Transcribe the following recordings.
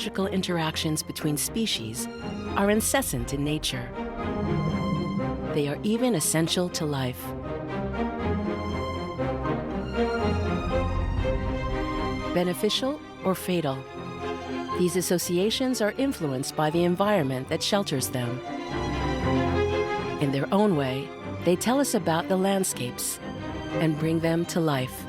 ecological interactions between species are incessant in nature. They are even essential to life. Beneficial or fatal, these associations are influenced by the environment that shelters them. In their own way, they tell us about the landscapes and bring them to life.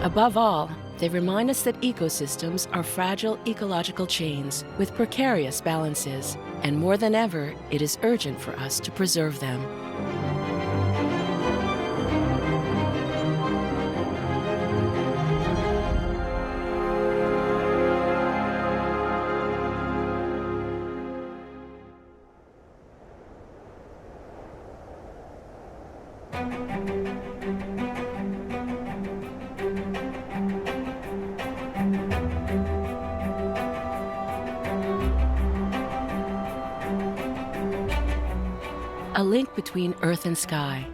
Above all, they remind us that ecosystems are fragile ecological chains with precarious balances, and more than ever, it is urgent for us to preserve them. A link between Earth and sky,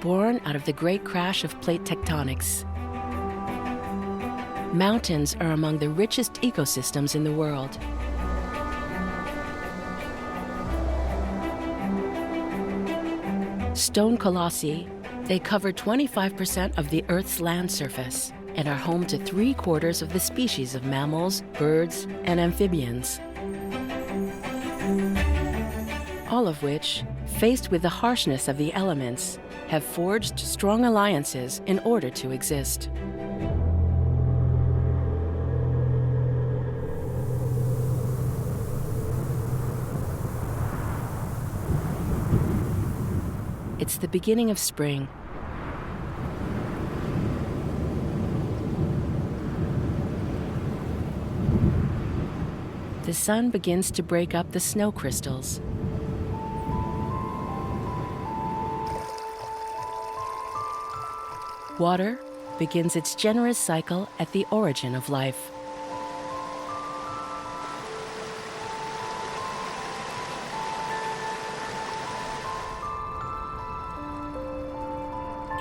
born out of the great crash of plate tectonics. Mountains are among the richest ecosystems in the world. Stone colossi, they cover 25% of the Earth's land surface and are home to 3/4 of the species of mammals, birds, and amphibians. All of which, faced with the harshness of the elements, have forged strong alliances in order to exist. It's the beginning of spring. The sun begins to break up the snow crystals. Water begins its generous cycle at the origin of life.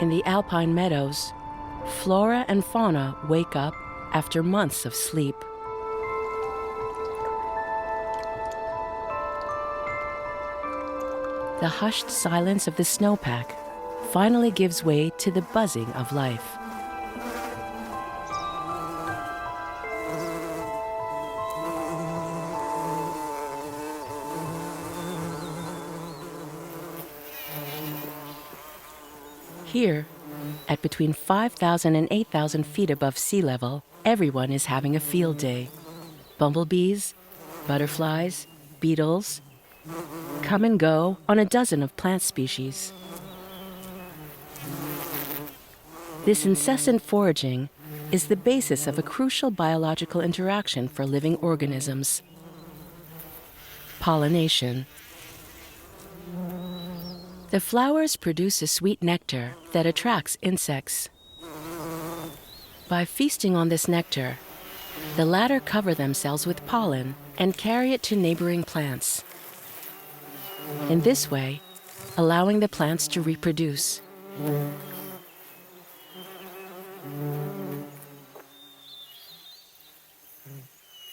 In the alpine meadows, flora and fauna wake up after months of sleep. The hushed silence of the snowpack finally gives way to the buzzing of life. Here, at between 5,000 and 8,000 feet above sea level, everyone is having a field day. Bumblebees, butterflies, beetles come and go on a dozen of plant species. This incessant foraging is the basis of a crucial biological interaction for living organisms: pollination. The flowers produce a sweet nectar that attracts insects. By feasting on this nectar, the latter cover themselves with pollen and carry it to neighboring plants. In this way, allowing the plants to reproduce.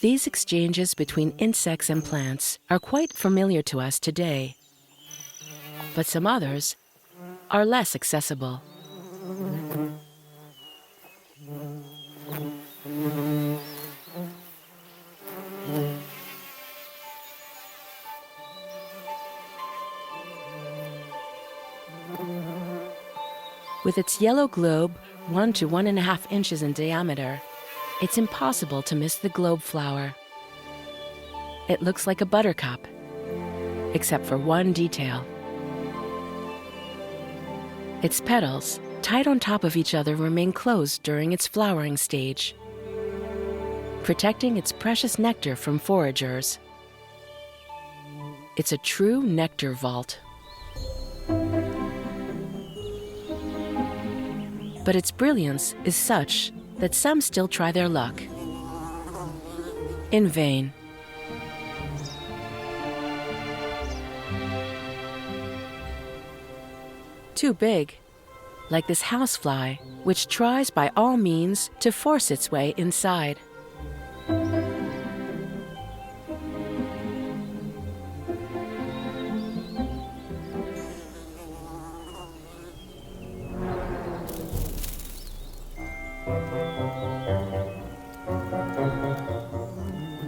These exchanges between insects and plants are quite familiar to us today, but some others are less accessible. With its yellow globe 1 to 1.5 inches in diameter, it's impossible to miss the globe flower. It looks like a buttercup, except for one detail. Its petals, tied on top of each other, remain closed during its flowering stage, protecting its precious nectar from foragers. It's a true nectar vault. But its brilliance is such that some still try their luck. In vain. Too big, like this housefly, which tries by all means to force its way inside.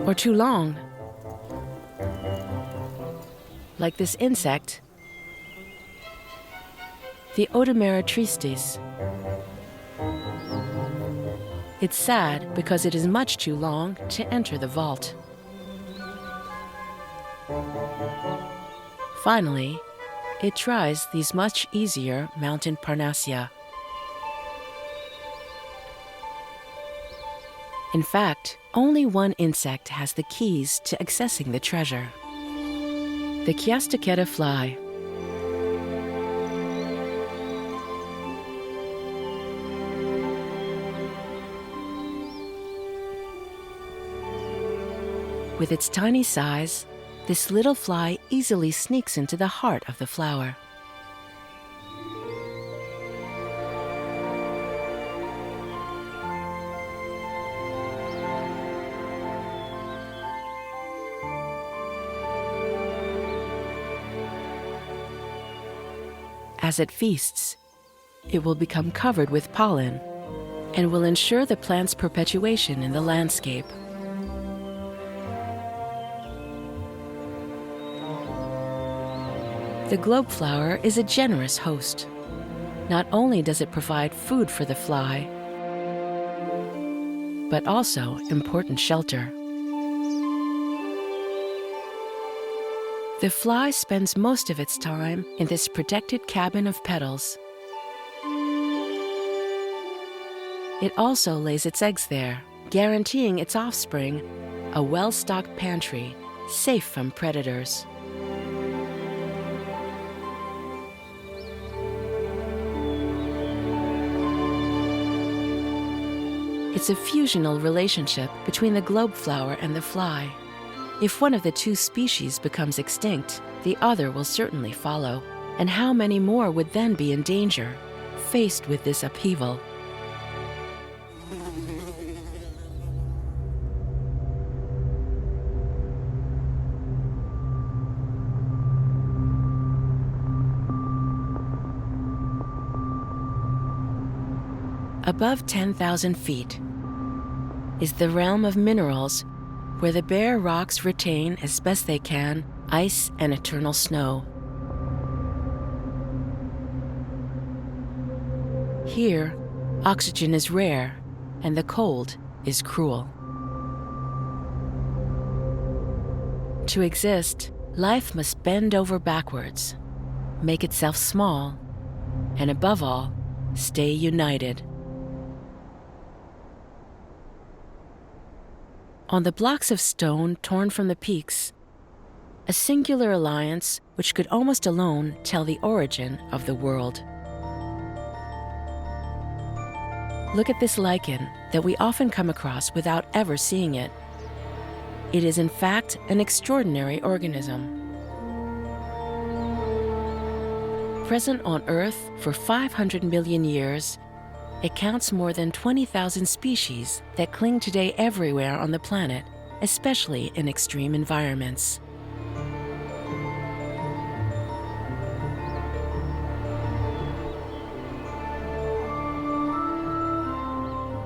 or too long. Like this insect, the Odemera tristis. It's sad because it is much too long to enter the vault. Finally, it tries these much easier mountain Parnassia. In fact, only one insect has the keys to accessing the treasure: the Chiastaceta fly. With its tiny size, this little fly easily sneaks into the heart of the flower. As it feasts, it will become covered with pollen and will ensure the plant's perpetuation in the landscape. The globe flower is a generous host. Not only does it provide food for the fly, but also important shelter. The fly spends most of its time in this protected cabin of petals. It also lays its eggs there, guaranteeing its offspring a well-stocked pantry, safe from predators. It's a fusional relationship between the globe flower and the fly. If one of the two species becomes extinct, the other will certainly follow. And how many more would then be in danger, faced with this upheaval? Above 10,000 feet is the realm of minerals, where the bare rocks retain, as best they can, ice and eternal snow. Here, oxygen is rare, and the cold is cruel. To exist, life must bend over backwards, make itself small, and above all, stay united. On the blocks of stone torn from the peaks, a singular alliance which could almost alone tell the origin of the world. Look at this lichen that we often come across without ever seeing it. It is in fact an extraordinary organism. Present on Earth for 500 million years, it counts more than 20,000 species that cling today everywhere on the planet, especially in extreme environments.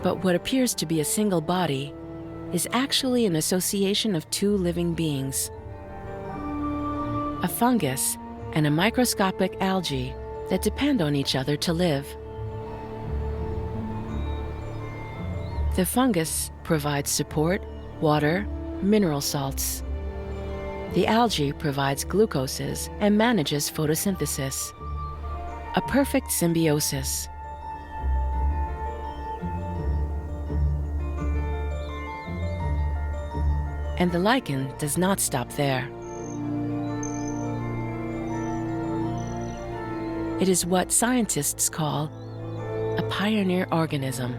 But what appears to be a single body is actually an association of two living beings: a fungus and a microscopic algae that depend on each other to live. The fungus provides support, water, mineral salts. The algae provides glucoses and manages photosynthesis. A perfect symbiosis. And the lichen does not stop there. It is what scientists call a pioneer organism.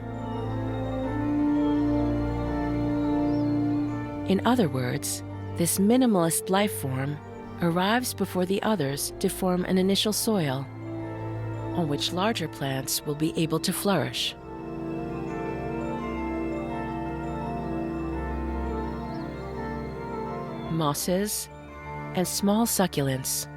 In other words, this minimalist life form arrives before the others to form an initial soil on which larger plants will be able to flourish. Mosses and small succulents.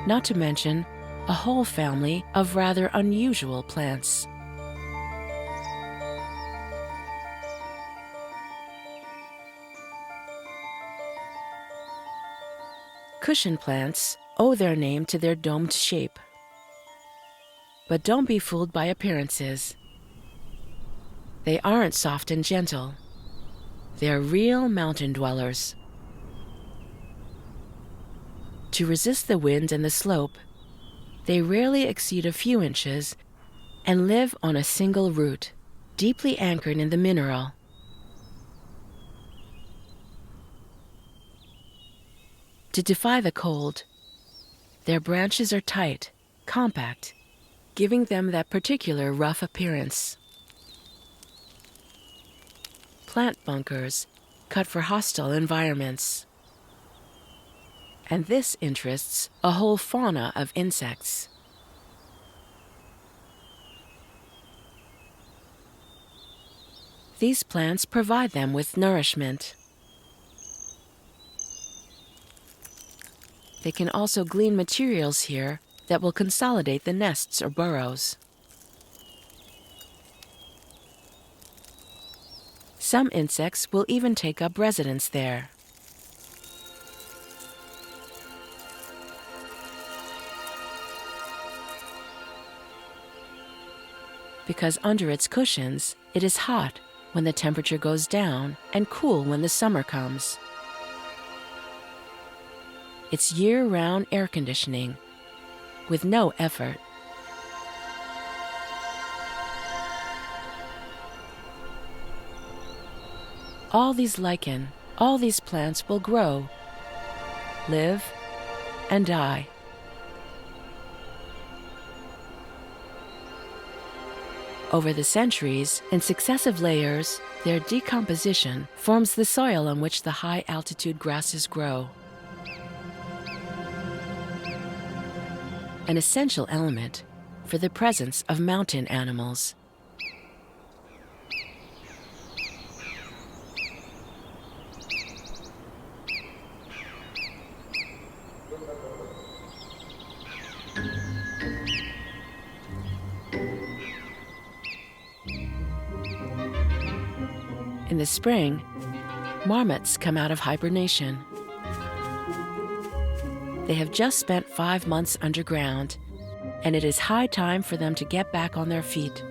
Not to mention a whole family of rather unusual plants. Cushion plants owe their name to their domed shape. But don't be fooled by appearances. They aren't soft and gentle. They're real mountain dwellers. To resist the wind and the slope, they rarely exceed a few inches and live on a single root, deeply anchored in the mineral. To defy the cold, their branches are tight, compact, giving them that particular rough appearance. Plant bunkers cut for hostile environments. And this interests a whole fauna of insects. These plants provide them with nourishment. They can also glean materials here that will consolidate the nests or burrows. Some insects will even take up residence there. Because under its cushions, it is hot when the temperature goes down and cool when the summer comes. It's year-round air conditioning with no effort. All these Lykan, all these plants will grow, live, and die. Over the centuries, in successive layers, their decomposition forms the soil on which the high-altitude grasses grow. An essential element for the presence of mountain animals. In the spring, marmots come out of hibernation. They have just spent 5 months underground, and it is high time for them to get back on their feet.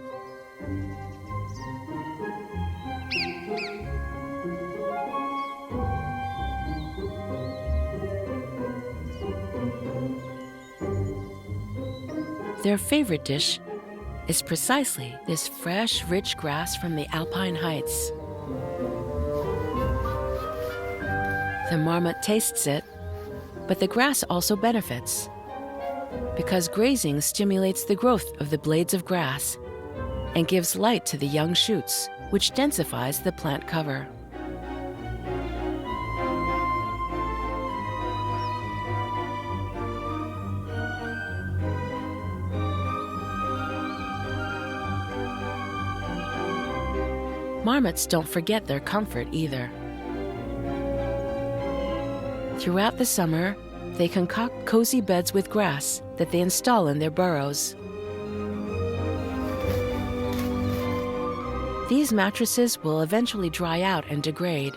Their favorite dish is precisely this fresh, rich grass from the alpine heights. The marmot tastes it, but the grass also benefits, because grazing stimulates the growth of the blades of grass and gives light to the young shoots, which densifies the plant cover. Marmots don't forget their comfort either. Throughout the summer, they concoct cozy beds with grass that they install in their burrows. These mattresses will eventually dry out and degrade,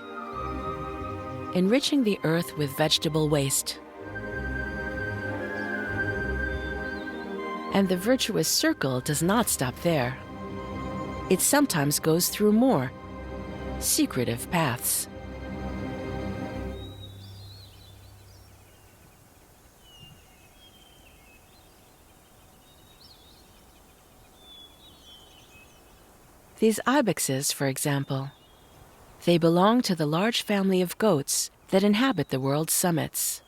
enriching the earth with vegetable waste. And the virtuous circle does not stop there. It sometimes goes through more secretive paths. These ibexes, for example, they belong to the large family of goats that inhabit the world's summits.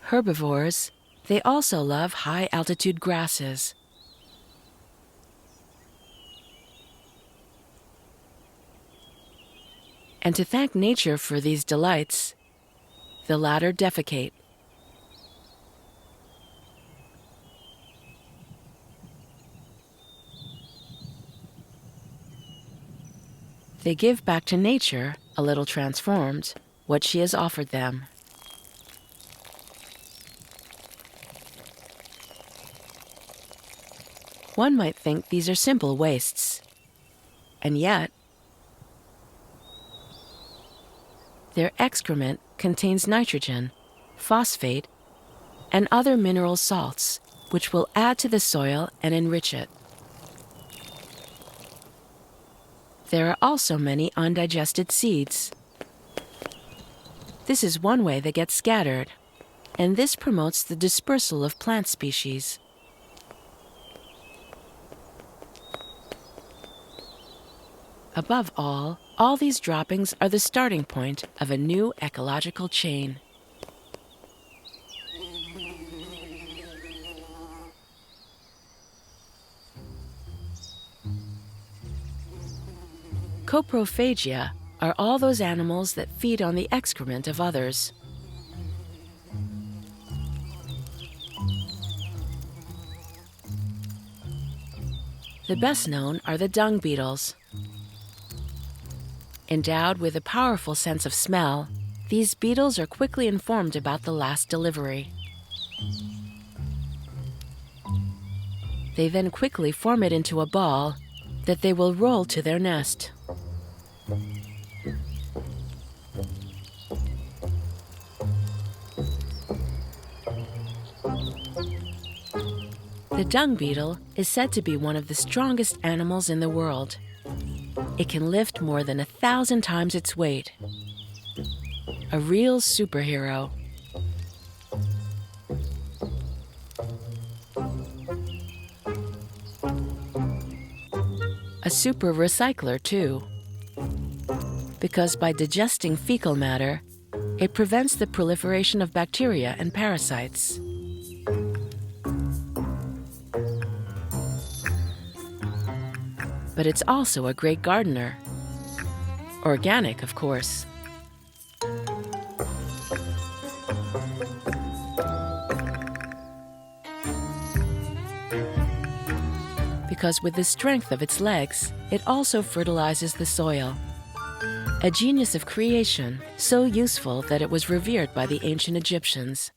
Herbivores, they also love high-altitude grasses. And to thank nature for these delights, the latter defecate. They give back to nature, a little transformed, what she has offered them. One might think these are simple wastes, and yet Their excrement contains nitrogen, phosphate, and other mineral salts, which will add to the soil and enrich it. There are also many undigested seeds. This is one way they get scattered, and this promotes the dispersal of plant species. Above all these droppings are the starting point of a new ecological chain. Coprophagia are all those animals that feed on the excrement of others. The best known are the dung beetles. Endowed with a powerful sense of smell, these beetles are quickly informed about the last delivery. They then quickly form it into a ball that they will roll to their nest. The dung beetle is said to be one of the strongest animals in the world. It can lift more than 1,000 times its weight. A real superhero. A super recycler, too. Because by digesting fecal matter, it prevents the proliferation of bacteria and parasites. But it's also a great gardener. Organic, of course. Because with the strength of its legs, it also fertilizes the soil. A genius of creation, so useful that it was revered by the ancient Egyptians.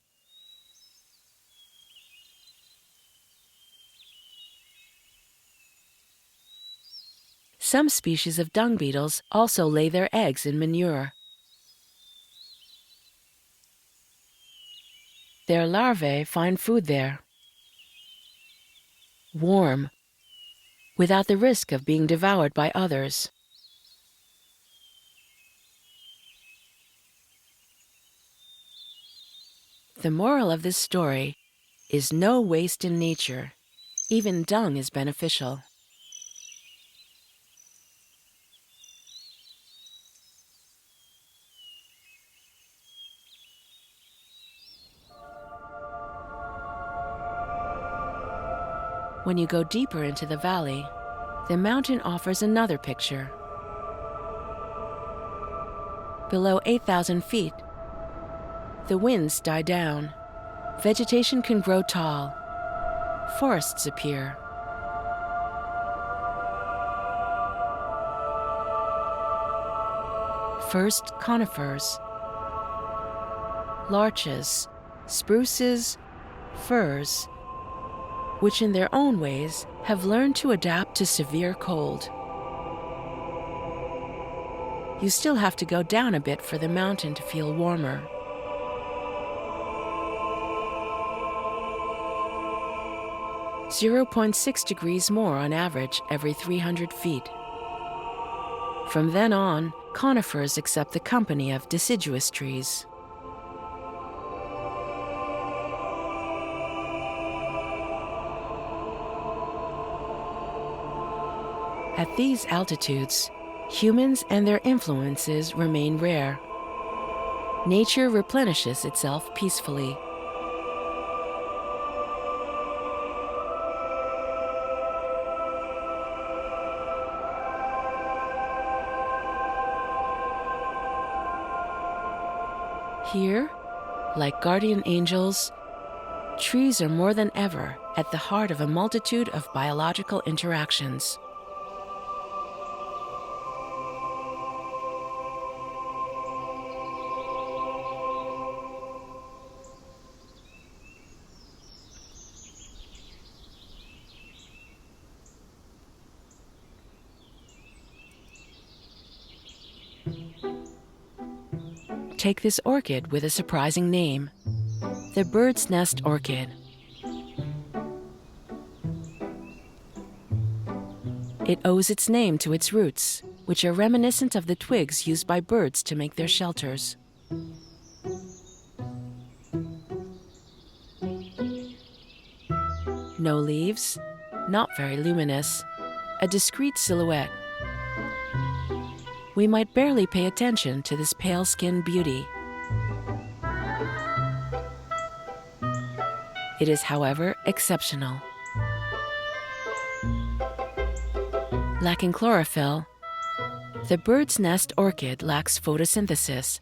Some species of dung beetles also lay their eggs in manure. Their larvae find food there. Warm, without the risk of being devoured by others. The moral of this story is no waste in nature. Even dung is beneficial. When you go deeper into the valley, the mountain offers another picture. Below 8,000 feet, the winds die down. Vegetation can grow tall. Forests appear. First, conifers, larches, spruces, firs, which in their own ways have learned to adapt to severe cold. You still have to go down a bit for the mountain to feel warmer. .6 more on average every 300 feet. From then on, conifers accept the company of deciduous trees. At these altitudes, humans and their influences remain rare. Nature replenishes itself peacefully. Here, like guardian angels, trees are more than ever at the heart of a multitude of biological interactions. Take this orchid with a surprising name, the bird's nest orchid. It owes its name to its roots, which are reminiscent of the twigs used by birds to make their shelters. No leaves, not very luminous, a discreet silhouette. We might barely pay attention to this pale-skinned beauty. It is, however, exceptional. Lacking chlorophyll, the bird's nest orchid lacks photosynthesis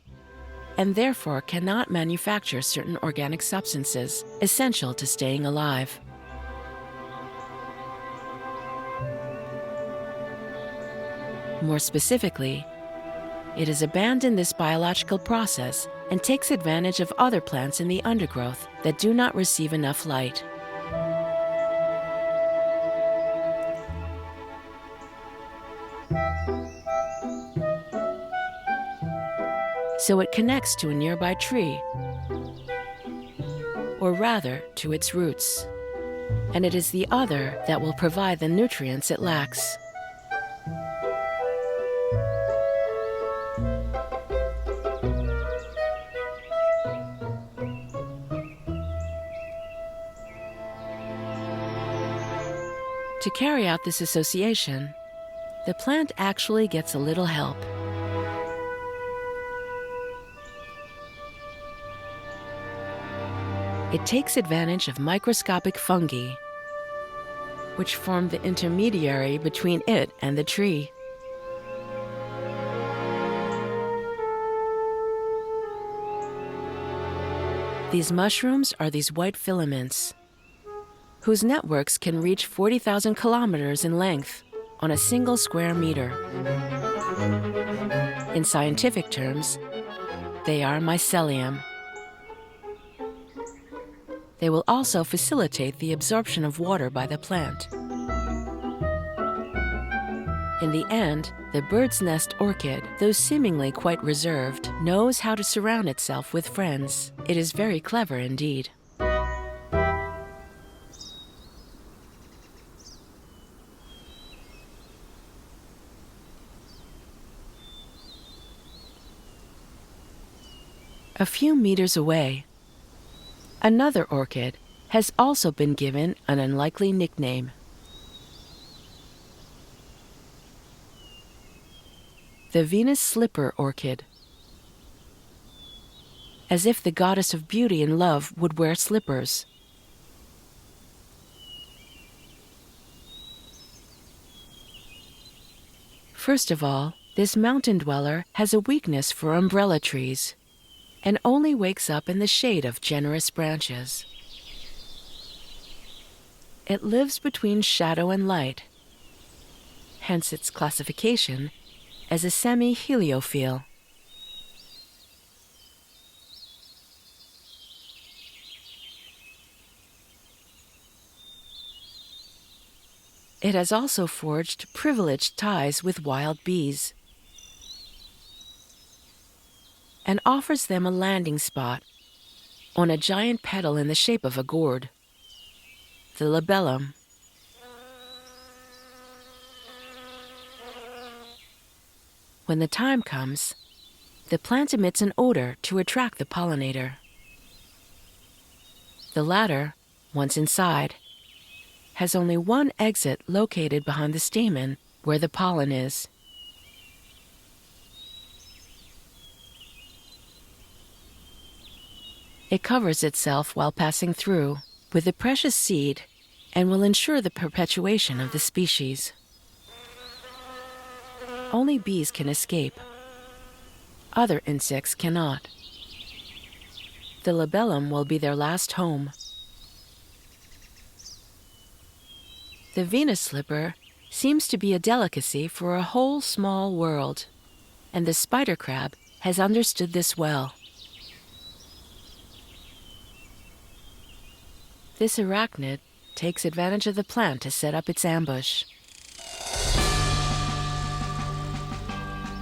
and therefore cannot manufacture certain organic substances essential to staying alive. More specifically, it has abandoned this biological process and takes advantage of other plants in the undergrowth that do not receive enough light. So it connects to a nearby tree, or rather, to its roots. And it is the other that will provide the nutrients it lacks. To carry out this association, the plant actually gets a little help. It takes advantage of microscopic fungi, which form the intermediary between it and the tree. These mushrooms are these white filaments, whose networks can reach 40,000 kilometers in length on a single square meter. In scientific terms, they are mycelium. They will also facilitate the absorption of water by the plant. In the end, the bird's nest orchid, though seemingly quite reserved, knows how to surround itself with friends. It is very clever indeed. A few meters away, another orchid has also been given an unlikely nickname. The Venus slipper orchid. As if the goddess of beauty and love would wear slippers. First of all, this mountain dweller has a weakness for umbrella trees, and only wakes up in the shade of generous branches. It lives between shadow and light, hence its classification as a semi-heliophile. It has also forged privileged ties with wild bees, and offers them a landing spot on a giant petal in the shape of a gourd, the labellum. When the time comes, the plant emits an odor to attract the pollinator. The latter, once inside, has only one exit located behind the stamen where the pollen is. It covers itself while passing through with the precious seed and will ensure the perpetuation of the species. Only bees can escape. Other insects cannot. The labellum will be their last home. The Venus slipper seems to be a delicacy for a whole small world, and the spider crab has understood this well. This arachnid takes advantage of the plant to set up its ambush.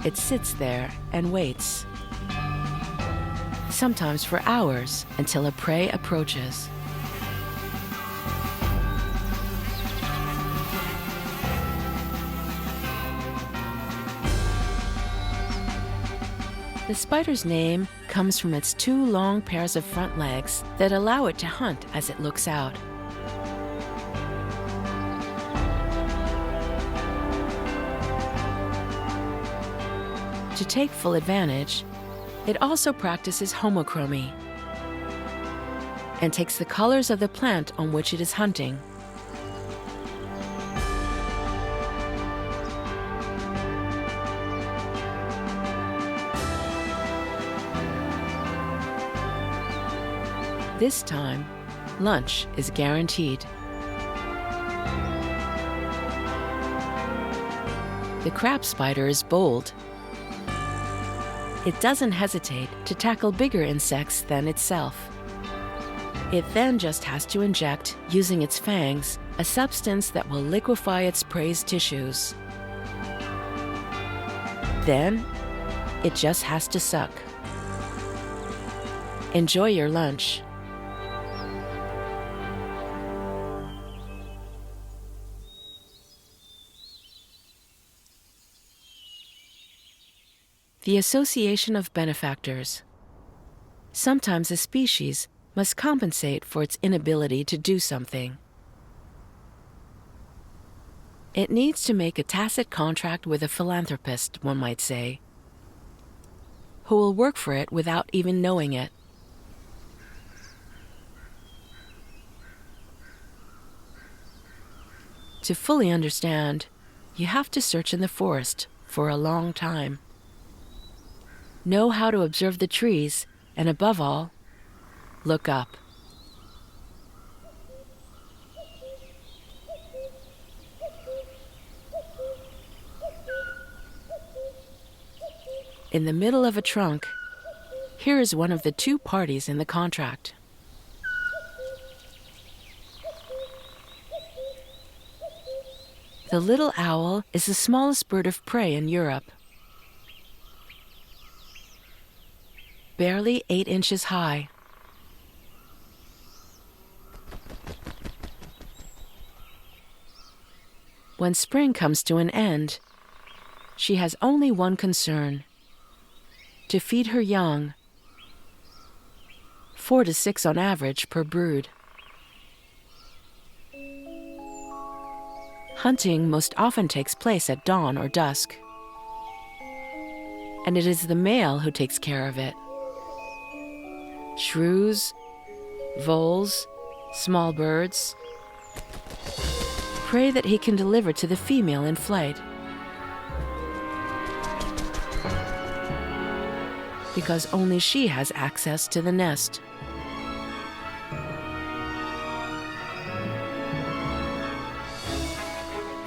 It sits there and waits. sometimes for hours, until a prey approaches. The spider's name comes from its two long pairs of front legs that allow it to hunt as it looks out. To take full advantage, it also practices homochromy and takes the colors of the plant on which it is hunting. This time, lunch is guaranteed. The crab spider is bold. It doesn't hesitate to tackle bigger insects than itself. It then just has to inject, using its fangs, a substance that will liquefy its prey's tissues. Then, it just has to suck. Enjoy your lunch. The association of benefactors. Sometimes a species must compensate for its inability to do something. It needs to make a tacit contract with a philanthropist, one might say, who will work for it without even knowing it. To fully understand, you have to search in the forest for a long time. Know how to observe the trees, and above all, look up. In the middle of a trunk, here is one of the two parties in the contract. The little owl is the smallest bird of prey in Europe. Barely 8 inches high. When spring comes to an end, she has only one concern: to feed her young, 4 to 6 on average per brood. Hunting most often takes place at dawn or dusk, and it is the male who takes care of it. Shrews, voles, small birds, prey that he can deliver to the female in flight. Because only she has access to the nest.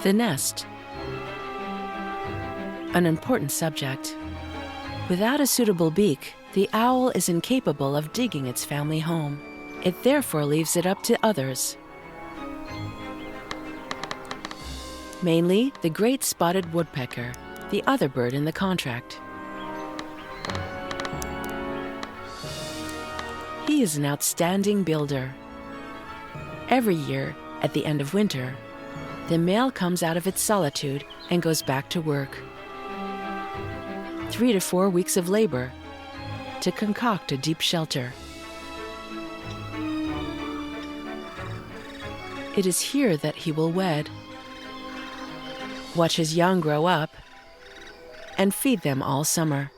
The nest. An important subject. Without a suitable beak, the owl is incapable of digging its family home. It therefore leaves it up to others. Mainly the great spotted woodpecker, the other bird in the contract. He is an outstanding builder. Every year, at the end of winter, the male comes out of its solitude and goes back to work. 3 to 4 weeks of labor to concoct a deep shelter. It is here that he will wed, watch his young grow up, and feed them all summer.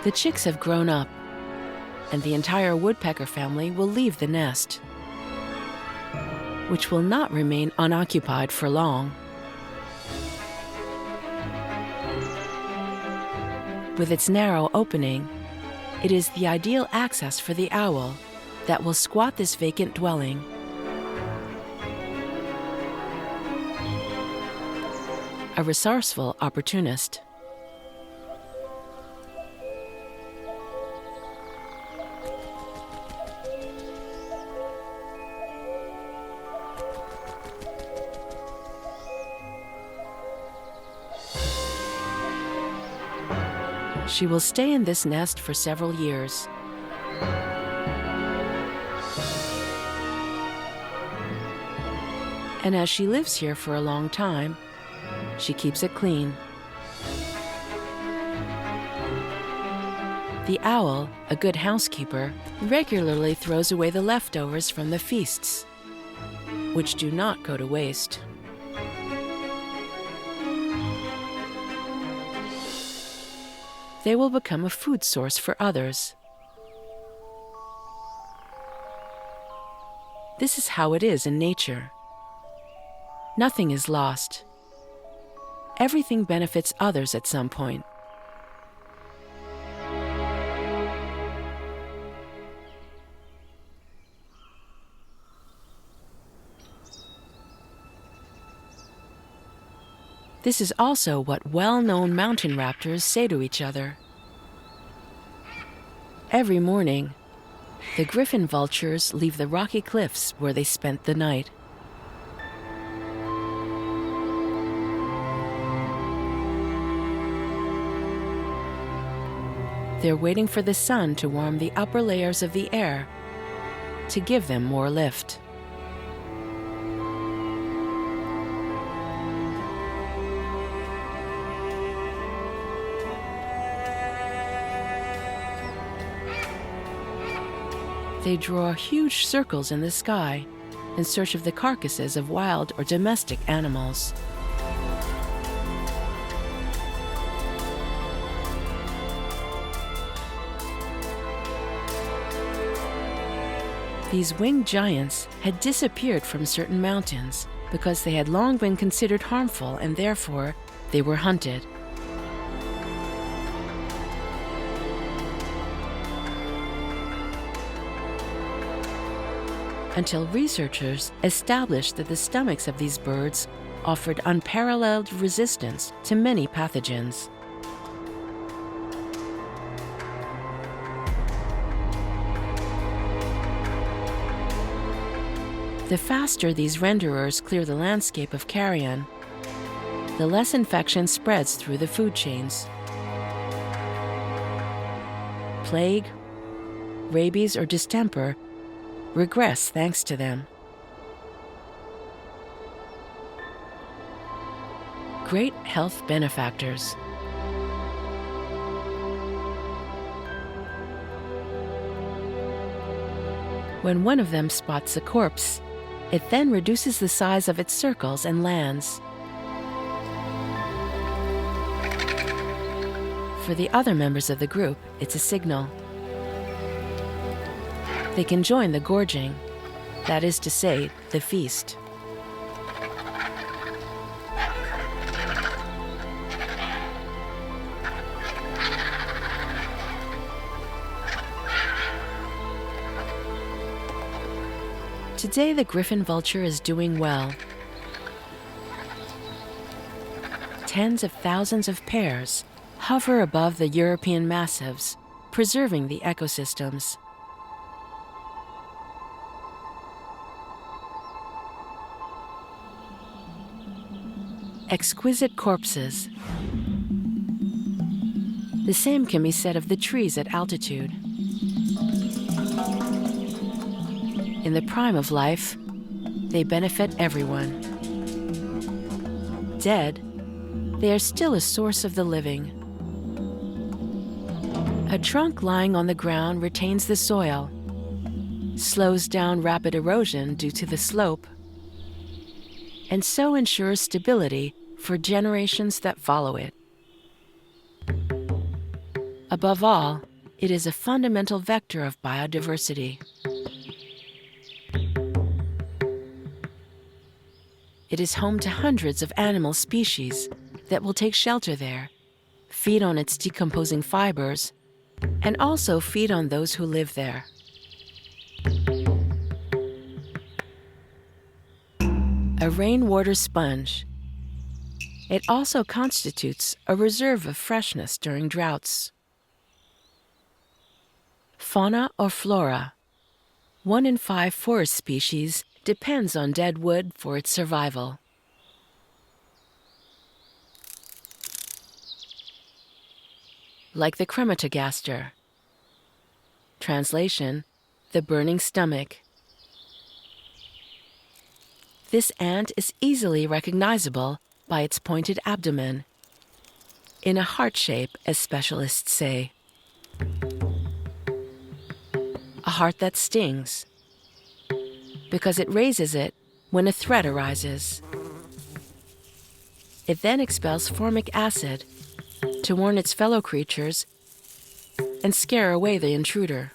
The chicks have grown up, and the entire woodpecker family will leave the nest, which will not remain unoccupied for long. With its narrow opening, it is the ideal access for the owl that will squat this vacant dwelling. A resourceful opportunist. She will stay in this nest for several years. And as she lives here for a long time, she keeps it clean. The owl, a good housekeeper, regularly throws away the leftovers from the feasts, which do not go to waste. They will become a food source for others. This is how it is in nature. Nothing is lost. Everything benefits others at some point. This is also what well-known mountain raptors say to each other. Every morning, the Griffin Vultures leave the rocky cliffs where they spent the night. They're waiting for the sun to warm the upper layers of the air to give them more lift. They draw huge circles in the sky in search of the carcasses of wild or domestic animals. These winged giants had disappeared from certain mountains because they had long been considered harmful and therefore they were hunted. Until researchers established that the stomachs of these birds offered unparalleled resistance to many pathogens. The faster these renderers clear the landscape of carrion, the less infection spreads through the food chains. Plague, rabies, or distemper regress thanks to them. Great health benefactors. When one of them spots a corpse, it then reduces the size of its circles and lands. For the other members of the group, it's a signal. They can join the gorging, that is to say, the feast. Today, the Griffin Vulture is doing well. Tens of thousands of pairs hover above the European massives, preserving the ecosystems. Exquisite corpses. The same can be said of the trees at altitude. In the prime of life, they benefit everyone. Dead, they are still a source of the living. A trunk lying on the ground retains the soil, slows down rapid erosion due to the slope, and so ensures stability for generations that follow it. Above all, it is a fundamental vector of biodiversity. It is home to hundreds of animal species that will take shelter there, feed on its decomposing fibers, and also feed on those who live there. A rainwater sponge. It also constitutes a reserve of freshness during droughts. Fauna or flora. 1 in 5 forest species depends on dead wood for its survival. like the crematogaster. Translation: the burning stomach. This ant is easily recognizable by its pointed abdomen, in a heart shape, as specialists say. A heart that stings, because it raises it when a threat arises. It then expels formic acid to warn its fellow creatures and scare away the intruder.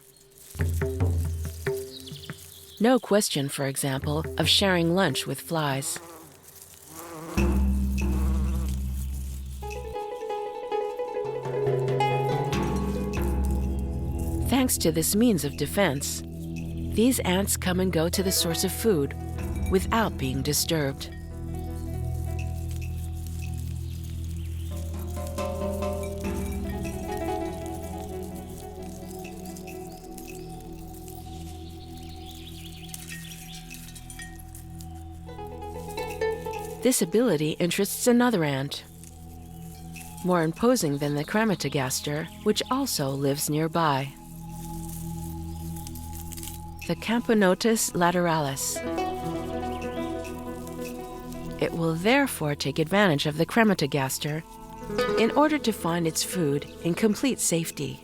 No question, for example, of sharing lunch with flies. Thanks to this means of defense, these ants come and go to the source of food without being disturbed. This ability interests another ant, more imposing than the crematogaster, which also lives nearby. The Camponotus lateralis. It will therefore take advantage of the crematogaster in order to find its food in complete safety.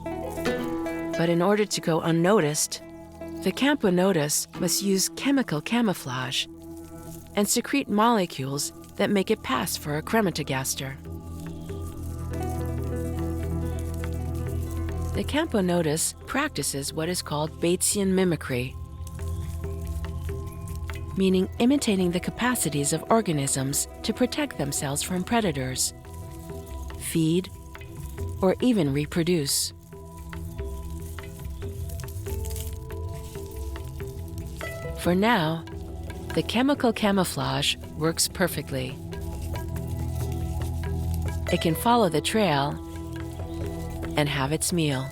But in order to go unnoticed, the Camponotus must use chemical camouflage and secrete molecules that make it pass for a crematogaster. The Camponotus practices what is called Batesian mimicry, meaning imitating the capacities of organisms to protect themselves from predators, feed, or even reproduce. For now, the chemical camouflage works perfectly. It can follow the trail and have its meal.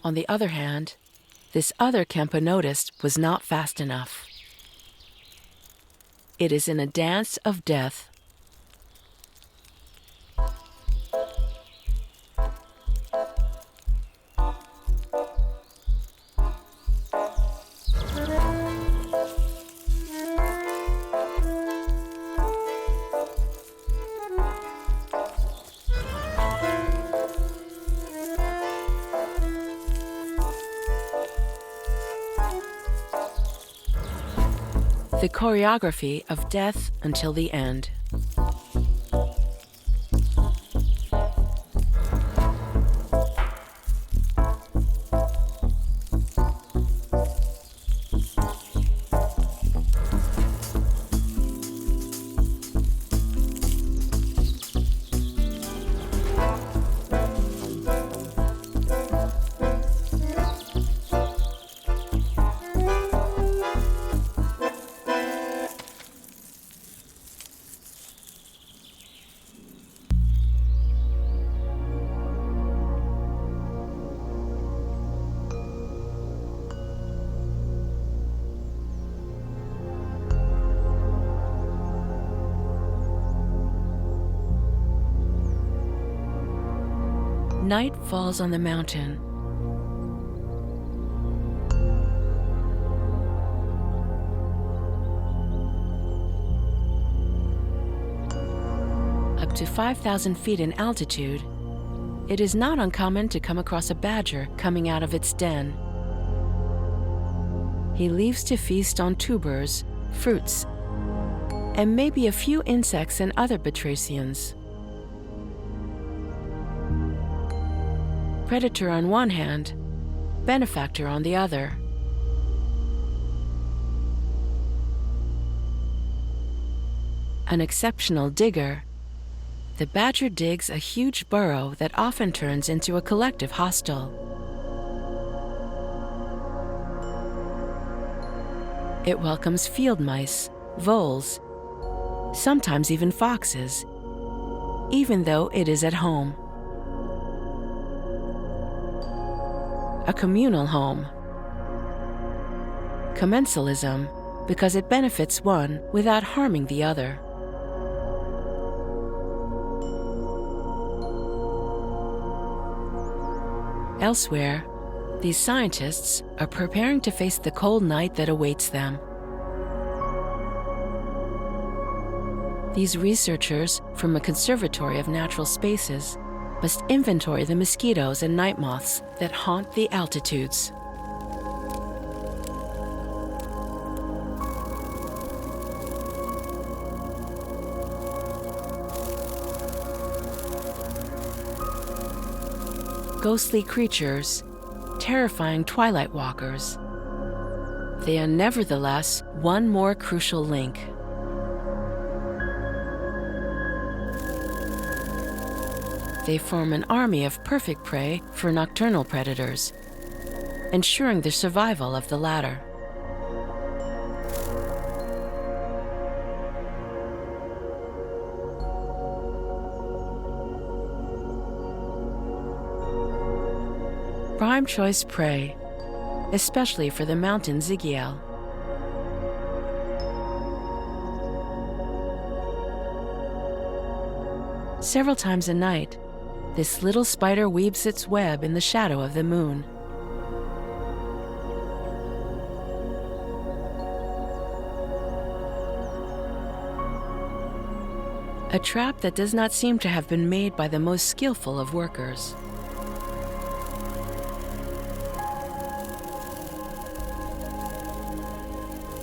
On the other hand, this other Camponotus was not fast enough. It is in a dance of death. The choreography of death until the end. Night falls on the mountain. Up to 5,000 feet in altitude, it is not uncommon to come across a badger coming out of its den. He leaves to feast on tubers, fruits, and maybe a few insects and other batracians. Predator on one hand, benefactor on the other. An exceptional digger, the badger digs a huge burrow that often turns into a collective hostel. It welcomes field mice, voles, sometimes even foxes, even though it is at home. A communal home. Commensalism, because it benefits one without harming the other. Elsewhere, these scientists are preparing to face the cold night that awaits them. These researchers from a conservatory of natural spaces must inventory the mosquitoes and night moths that haunt the altitudes. Ghostly creatures, terrifying twilight walkers. They are nevertheless one more crucial link. They form an army of perfect prey for nocturnal predators, ensuring the survival of the latter. Prime choice prey, especially for the mountain zygiel. Several times a night, this little spider weaves its web in the shadow of the moon. A trap that does not seem to have been made by the most skillful of workers.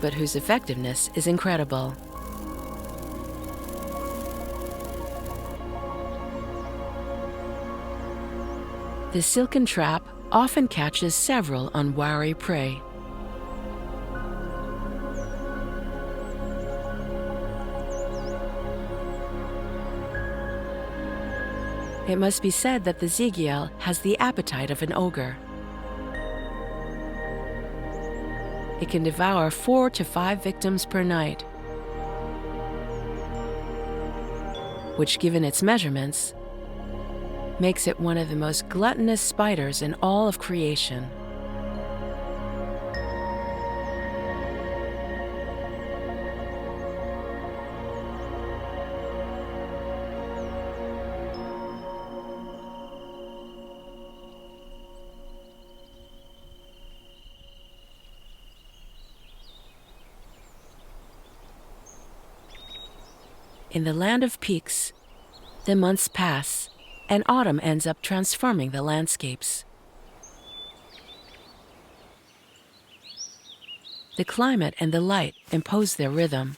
But whose effectiveness is incredible. The silken trap often catches several unwary prey. It must be said that the zygiel has the appetite of an ogre. It can devour 4 to 5 victims per night, which, given its measurements, makes it one of the most gluttonous spiders in all of creation. In the land of peaks, the months pass, and autumn ends up transforming the landscapes. The climate and the light impose their rhythm.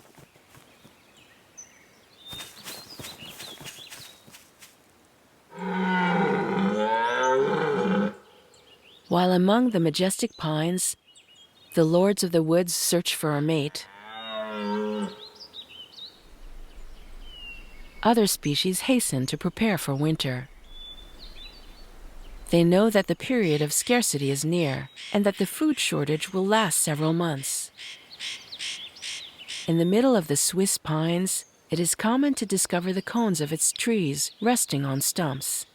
While among the majestic pines, the lords of the woods search for a mate, other species hasten to prepare for winter. They know that the period of scarcity is near and that the food shortage will last several months. In the middle of the Swiss pines, it is common to discover the cones of its trees resting on stumps,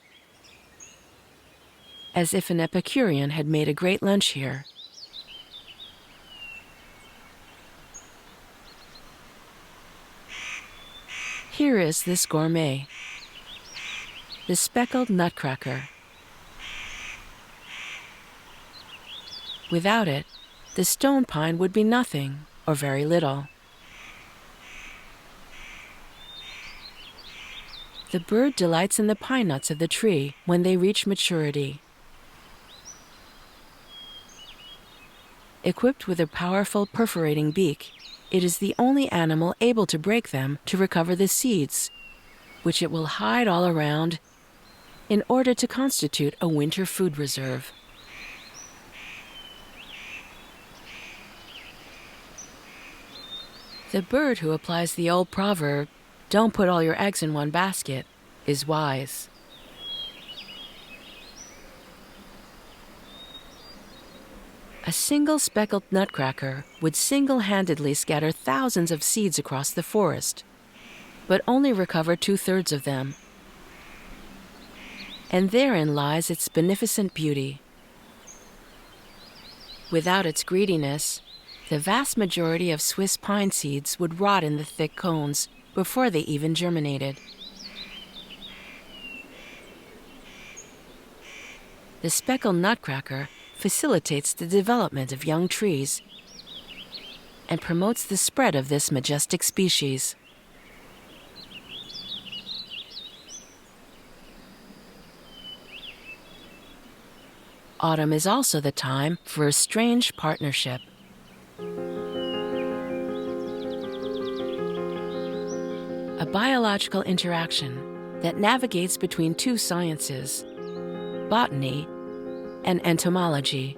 as if an Epicurean had made a great lunch here. Here is this gourmet, the speckled nutcracker. Without it, the stone pine would be nothing, or very little. The bird delights in the pine nuts of the tree when they reach maturity. Equipped with a powerful perforating beak, it is the only animal able to break them to recover the seeds, which it will hide all around in order to constitute a winter food reserve. The bird who applies the old proverb, "Don't put all your eggs in one basket," is wise. A single speckled nutcracker would single-handedly scatter thousands of seeds across the forest, but only recover 2/3 of them and therein lies its beneficent beauty. Without its greediness, the vast majority of Swiss pine seeds would rot in the thick cones before they even germinated. The speckled nutcracker facilitates the development of young trees and promotes the spread of this majestic species. Autumn is also the time for a strange partnership. A biological interaction that navigates between two sciences, botany and entomology.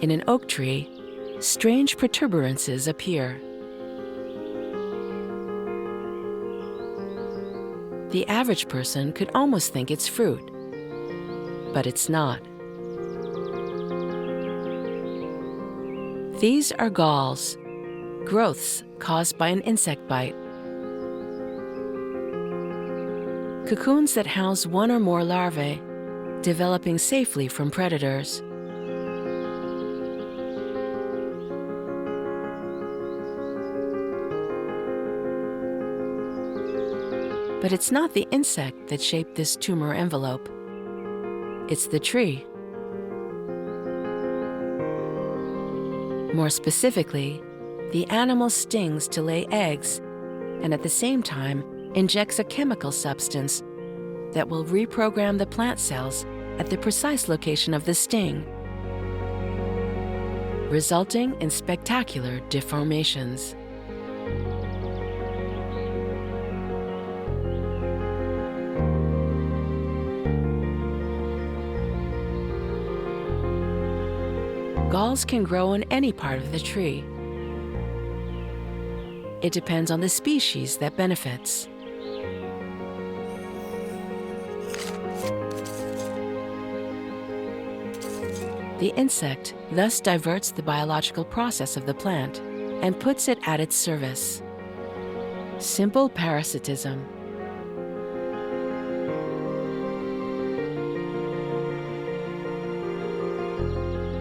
In an oak tree, strange protuberances appear. The average person could almost think it's fruit, but it's not. These are galls, growths caused by an insect bite. Cocoons that house one or more larvae, developing safely from predators. But it's not the insect that shaped this tumor envelope. It's the tree. More specifically, the animal stings to lay eggs and at the same time injects a chemical substance that will reprogram the plant cells at the precise location of the sting, resulting in spectacular deformations. Galls can grow in any part of the tree. It depends on the species that benefits. The insect thus diverts the biological process of the plant and puts it at its service. Simple parasitism.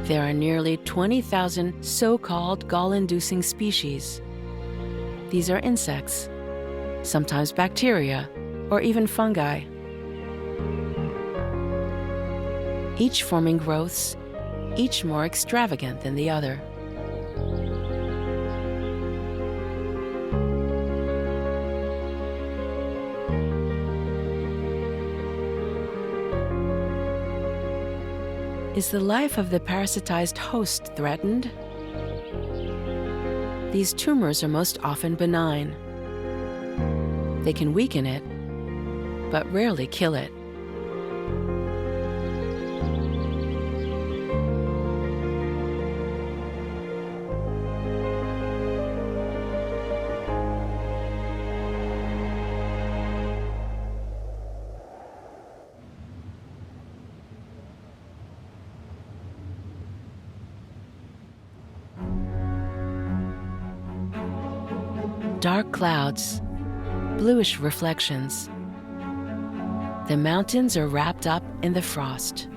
There are nearly 20,000 so-called gall-inducing species. These are insects, sometimes bacteria, or even fungi. Each forming growths, each more extravagant than the other. Is the life of the parasitized host threatened? These tumors are most often benign. They can weaken it, but rarely kill it. Dark clouds, bluish reflections. The mountains are wrapped up in the frost.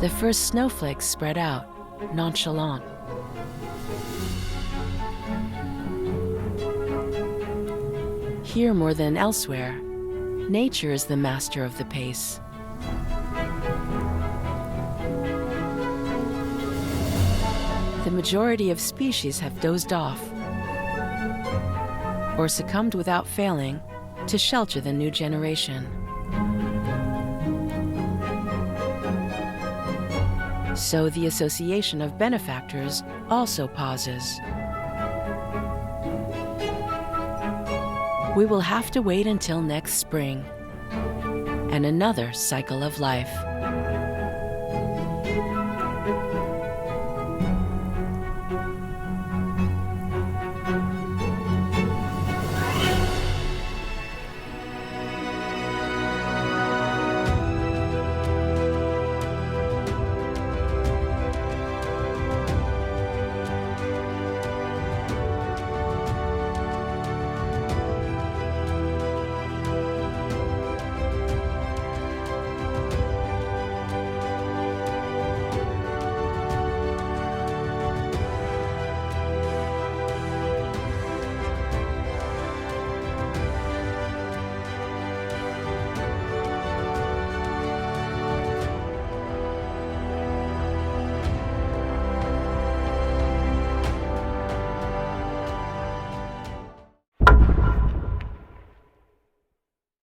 The first snowflakes spread out, nonchalant. Here more than elsewhere, nature is the master of the pace. The majority of species have dozed off or succumbed without failing to shelter the new generation. So the association of benefactors also pauses. We will have to wait until next spring and another cycle of life.